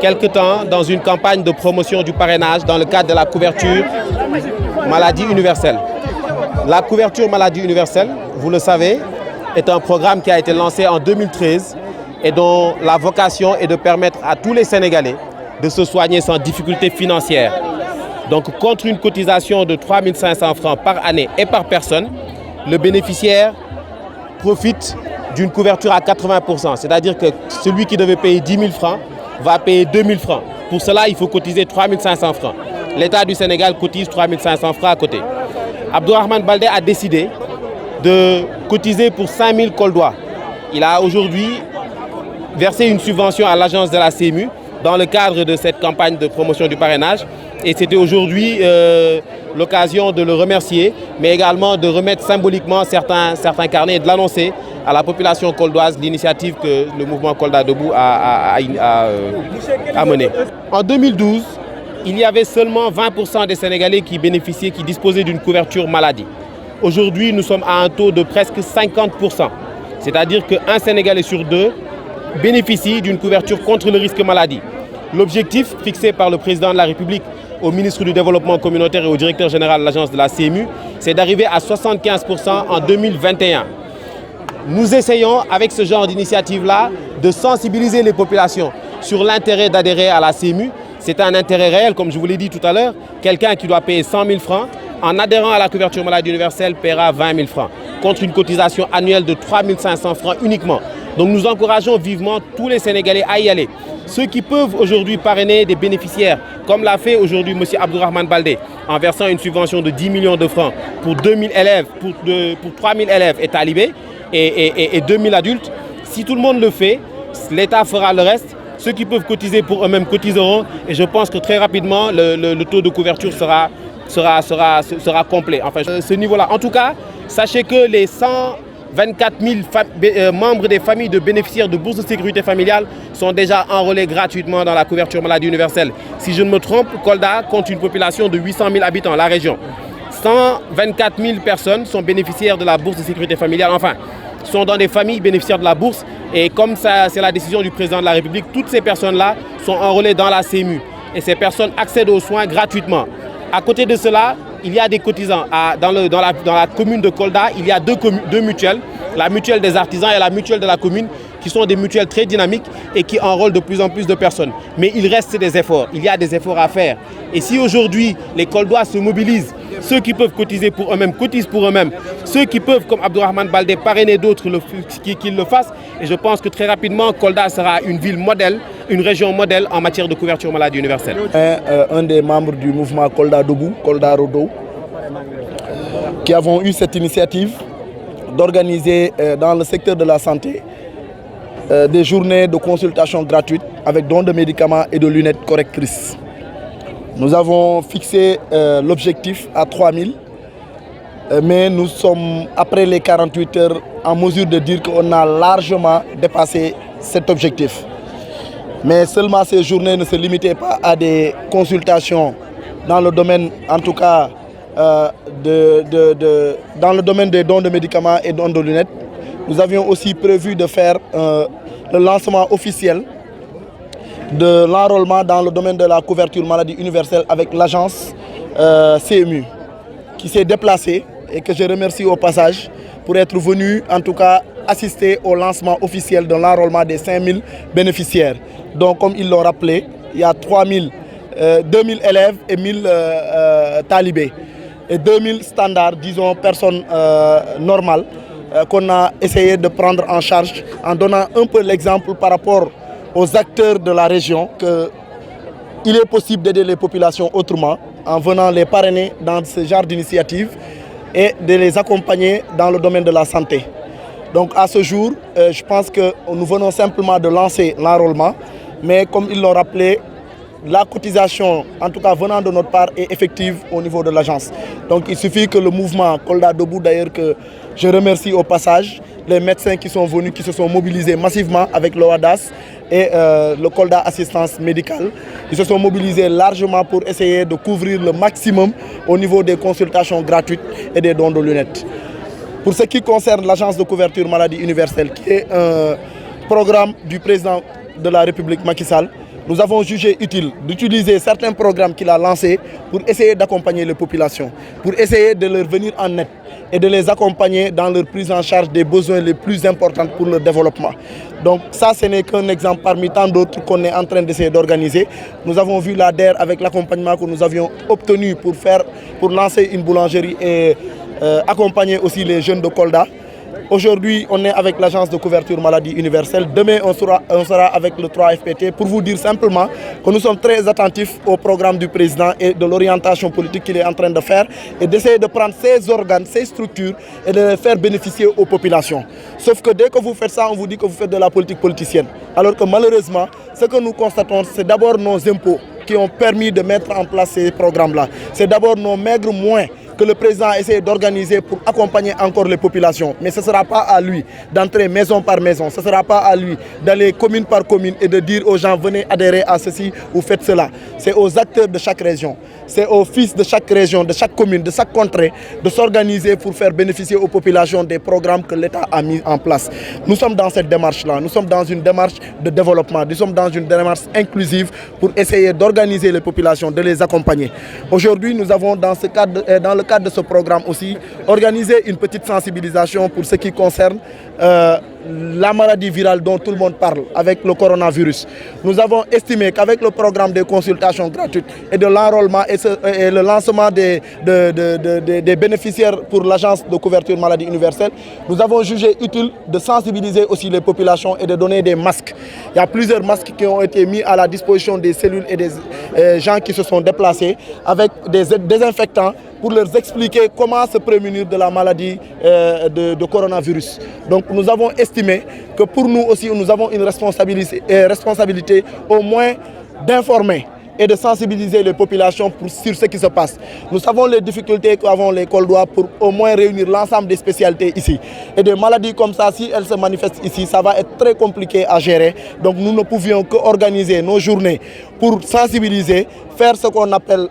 quelque temps dans une campagne de promotion du parrainage dans le cadre de la couverture maladie universelle. La couverture maladie universelle, vous le savez, est un programme qui a été lancé en 2013 et dont la vocation est de permettre à tous les Sénégalais de se soigner sans difficulté financière. Donc contre une cotisation de 3 500 francs par année et par personne, le bénéficiaire profite d'une couverture à 80%. C'est-à-dire que celui qui devait payer 10 000 francs va payer 2 000 francs. Pour cela, il faut cotiser 3 500 francs. L'État du Sénégal cotise 3 500 francs à côté. Abdourahmane Baldé a décidé de cotiser pour 5 000 coldois. Il a aujourd'hui versé une subvention à l'agence de la CMU dans le cadre de cette campagne de promotion du parrainage. Et c'était aujourd'hui l'occasion de le remercier, mais également de remettre symboliquement certains carnets et de l'annoncer à la population coldoise, l'initiative que le mouvement Kolda Debout a menée. En 2012, il y avait seulement 20% des Sénégalais qui bénéficiaient, qui disposaient d'une couverture maladie. Aujourd'hui, nous sommes à un taux de presque 50%. C'est-à-dire qu'un Sénégalais sur deux bénéficie d'une couverture contre le risque maladie. L'objectif fixé par le président de la République au ministre du Développement communautaire et au directeur général de l'agence de la CMU, c'est d'arriver à 75% en 2021. Nous essayons, avec ce genre d'initiative-là, de sensibiliser les populations sur l'intérêt d'adhérer à la CMU. C'est un intérêt réel, comme je vous l'ai dit tout à l'heure. Quelqu'un qui doit payer 100 000 francs, en adhérant à la couverture maladie universelle, paiera 20 000 francs, contre une cotisation annuelle de 3 500 francs uniquement. Donc nous encourageons vivement tous les Sénégalais à y aller. Ceux qui peuvent aujourd'hui parrainer des bénéficiaires, comme l'a fait aujourd'hui M. Abdourahmane Baldé, en versant une subvention de 10 millions de francs pour 2 000 élèves, pour 3 000 élèves et talibés et 2 000 adultes. Si tout le monde le fait, l'État fera le reste. Ceux qui peuvent cotiser pour eux-mêmes cotiseront. Et je pense que très rapidement, le taux de couverture sera complet. Enfin, ce niveau-là. En tout cas, sachez que les 124 000 membres des familles de bénéficiaires de bourse de sécurité familiale sont déjà enrôlés gratuitement dans la couverture maladie universelle. Si je ne me trompe, Kolda compte une population de 800 000 habitants, la région. 124 000 personnes sont bénéficiaires de la bourse de sécurité familiale, enfin, sont dans des familles bénéficiaires de la bourse. Et comme ça, c'est la décision du président de la République, toutes ces personnes-là sont enrôlées dans la CMU. Et ces personnes accèdent aux soins gratuitement. À côté de cela, il y a des cotisants. Dans la commune de Kolda, il y a deux mutuelles, la mutuelle des artisans et la mutuelle de la commune, qui sont des mutuelles très dynamiques et qui enrôlent de plus en plus de personnes. Mais il reste des efforts, il y a des efforts à faire. Et si aujourd'hui les Koldois se mobilisent, ceux qui peuvent cotiser pour eux-mêmes cotisent pour eux-mêmes, ceux qui peuvent, comme Abdourahmane Baldé, parrainer d'autres, qu'ils le fassent. Et je pense que très rapidement, Kolda sera une ville modèle, une région modèle en matière de couverture maladie universelle. Un des membres du mouvement Kolda Debout, Kolda Rodo, qui avons eu cette initiative d'organiser dans le secteur de la santé des journées de consultation gratuites avec don de médicaments et de lunettes correctrices. Nous avons fixé l'objectif à 3 000, mais nous sommes, après les 48 heures, en mesure de dire qu'on a largement dépassé cet objectif. Mais seulement ces journées ne se limitaient pas à des consultations dans le domaine, en tout cas, dans le domaine des dons de médicaments et dons de lunettes. Nous avions aussi prévu de faire le lancement officiel de l'enrôlement dans le domaine de la couverture maladie universelle avec l'agence CMU qui s'est déplacée et que je remercie au passage pour être venu en tout cas assister au lancement officiel de l'enrôlement des 5 000 bénéficiaires. Donc comme ils l'ont rappelé, il y a 2 000 élèves et 1 000 talibés et 2 000 standards, disons personnes normales qu'on a essayé de prendre en charge en donnant un peu l'exemple par rapport aux acteurs de la région qu'il est possible d'aider les populations autrement en venant les parrainer dans ce genre d'initiative et de les accompagner dans le domaine de la santé. Donc à ce jour, je pense que nous venons simplement de lancer l'enrôlement, mais comme ils l'ont rappelé, la cotisation, en tout cas venant de notre part, est effective au niveau de l'agence. Donc il suffit que le mouvement Kolda Debout, d'ailleurs que je remercie au passage, les médecins qui sont venus, qui se sont mobilisés massivement avec l'OADAS et le Kolda Assistance Médicale. Ils se sont mobilisés largement pour essayer de couvrir le maximum au niveau des consultations gratuites et des dons de lunettes. Pour ce qui concerne l'agence de couverture maladie universelle, qui est un programme du président de la République Macky Sall, nous avons jugé utile d'utiliser certains programmes qu'il a lancés pour essayer d'accompagner les populations, pour essayer de leur venir en aide et de les accompagner dans leur prise en charge des besoins les plus importants pour leur développement. Donc ça, ce n'est qu'un exemple parmi tant d'autres qu'on est en train d'essayer d'organiser. Nous avons vu la DER avec l'accompagnement que nous avions obtenu pour lancer une boulangerie et accompagner aussi les jeunes de Kolda. Aujourd'hui, on est avec l'agence de couverture maladie universelle. Demain, on sera avec le 3FPT pour vous dire simplement que nous sommes très attentifs au programme du président et de l'orientation politique qu'il est en train de faire et d'essayer de prendre ces organes, ces structures et de les faire bénéficier aux populations. Sauf que dès que vous faites ça, on vous dit que vous faites de la politique politicienne. Alors que malheureusement, ce que nous constatons, c'est d'abord nos impôts qui ont permis de mettre en place ces programmes-là. C'est d'abord nos maigres moyens que le président a essayé d'organiser pour accompagner encore les populations. Mais ce ne sera pas à lui d'entrer maison par maison, ce ne sera pas à lui d'aller commune par commune et de dire aux gens venez adhérer à ceci ou faites cela. C'est aux acteurs de chaque région, c'est aux fils de chaque région, de chaque commune, de chaque contrée de s'organiser pour faire bénéficier aux populations des programmes que l'État a mis en place. Nous sommes dans cette démarche-là, nous sommes dans une démarche de développement, nous sommes dans une démarche inclusive pour essayer d'organiser les populations, de les accompagner. Aujourd'hui, nous avons dans le cadre de ce programme aussi, organisé une petite sensibilisation pour ce qui concerne la maladie virale dont tout le monde parle avec le coronavirus. Nous avons estimé qu'avec le programme de consultations gratuites et de l'enrôlement et le lancement des bénéficiaires pour l'agence de couverture maladie universelle, nous avons jugé utile de sensibiliser aussi les populations et de donner des masques. Il y a plusieurs masques qui ont été mis à la disposition des cellules et des gens qui se sont déplacés avec des désinfectants pour leur expliquer comment se prémunir de la maladie de coronavirus. Donc nous avons estimé que pour nous aussi, nous avons une responsabilité au moins d'informer et de sensibiliser les populations sur ce qui se passe. Nous savons les difficultés qu'avont les Koldois pour au moins réunir l'ensemble des spécialités ici. Et des maladies comme ça, si elles se manifestent ici, ça va être très compliqué à gérer. Donc nous ne pouvions qu'organiser nos journées pour sensibiliser, faire ce qu'on appelle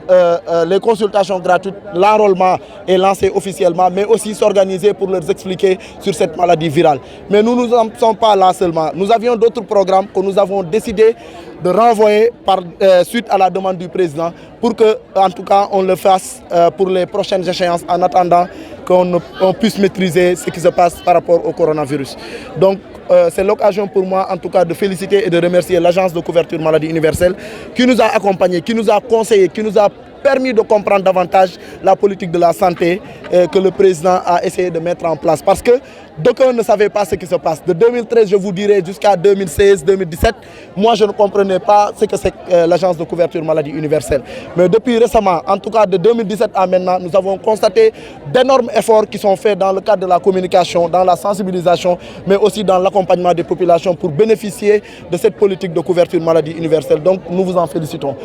les consultations gratuites, l'enrôlement est lancé officiellement, mais aussi s'organiser pour leur expliquer sur cette maladie virale. Mais nous ne sommes pas là seulement. Nous avions d'autres programmes que nous avons décidé de renvoyer suite à la demande du président pour que, en tout cas, on le fasse pour les prochaines échéances en attendant qu'on puisse maîtriser ce qui se passe par rapport au coronavirus. Donc, c'est l'occasion pour moi, en tout cas, de féliciter et de remercier l'agence de couverture maladie universelle qui nous a accompagnés, qui nous a conseillés, qui nous a permis de comprendre davantage la politique de la santé que le président a essayé de mettre en place. Parce que d'aucuns ne savaient pas ce qui se passe. De 2013, je vous dirais, jusqu'à 2016-2017, moi je ne comprenais pas ce que c'est l'agence de couverture maladie universelle. Mais depuis récemment, en tout cas de 2017 à maintenant, nous avons constaté d'énormes efforts qui sont faits dans le cadre de la communication, dans la sensibilisation, mais aussi dans l'accompagnement des populations pour bénéficier de cette politique de couverture maladie universelle. Donc nous vous en félicitons.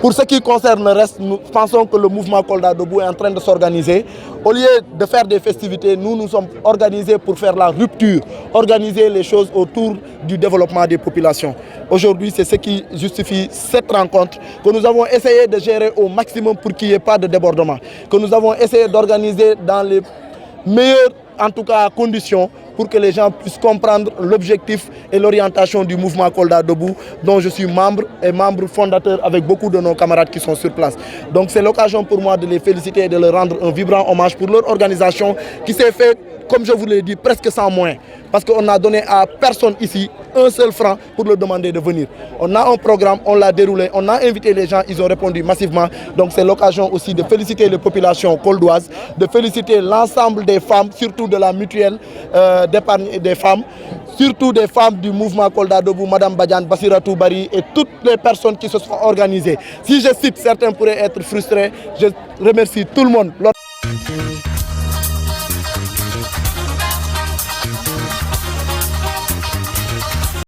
Pour ce qui concerne le reste, nous pensons que le mouvement Kolda Debout est en train de s'organiser. Au lieu de faire des festivités, nous nous sommes organisés pour faire la rupture, organiser les choses autour du développement des populations. Aujourd'hui, c'est ce qui justifie cette rencontre que nous avons essayé de gérer au maximum pour qu'il n'y ait pas de débordement, que nous avons essayé d'organiser dans les meilleures, en tout cas, conditions pour que les gens puissent comprendre l'objectif et l'orientation du mouvement Kolda Debout, dont je suis membre et membre fondateur avec beaucoup de nos camarades qui sont sur place. Donc c'est l'occasion pour moi de les féliciter et de leur rendre un vibrant hommage pour leur organisation qui s'est faite, comme je vous l'ai dit, presque sans moyens. Parce qu'on n'a donné à personne ici un seul franc pour leur demander de venir. On a un programme, on l'a déroulé, on a invité les gens, ils ont répondu massivement. Donc c'est l'occasion aussi de féliciter les populations koldoises, de féliciter l'ensemble des femmes, surtout de la mutuelle d'épargne des femmes, surtout des femmes du mouvement Kolda Debout, Madame Badiane, Bassiratou Bari et toutes les personnes qui se sont organisées. Si je cite, certains pourraient être frustrés. Je remercie tout le monde.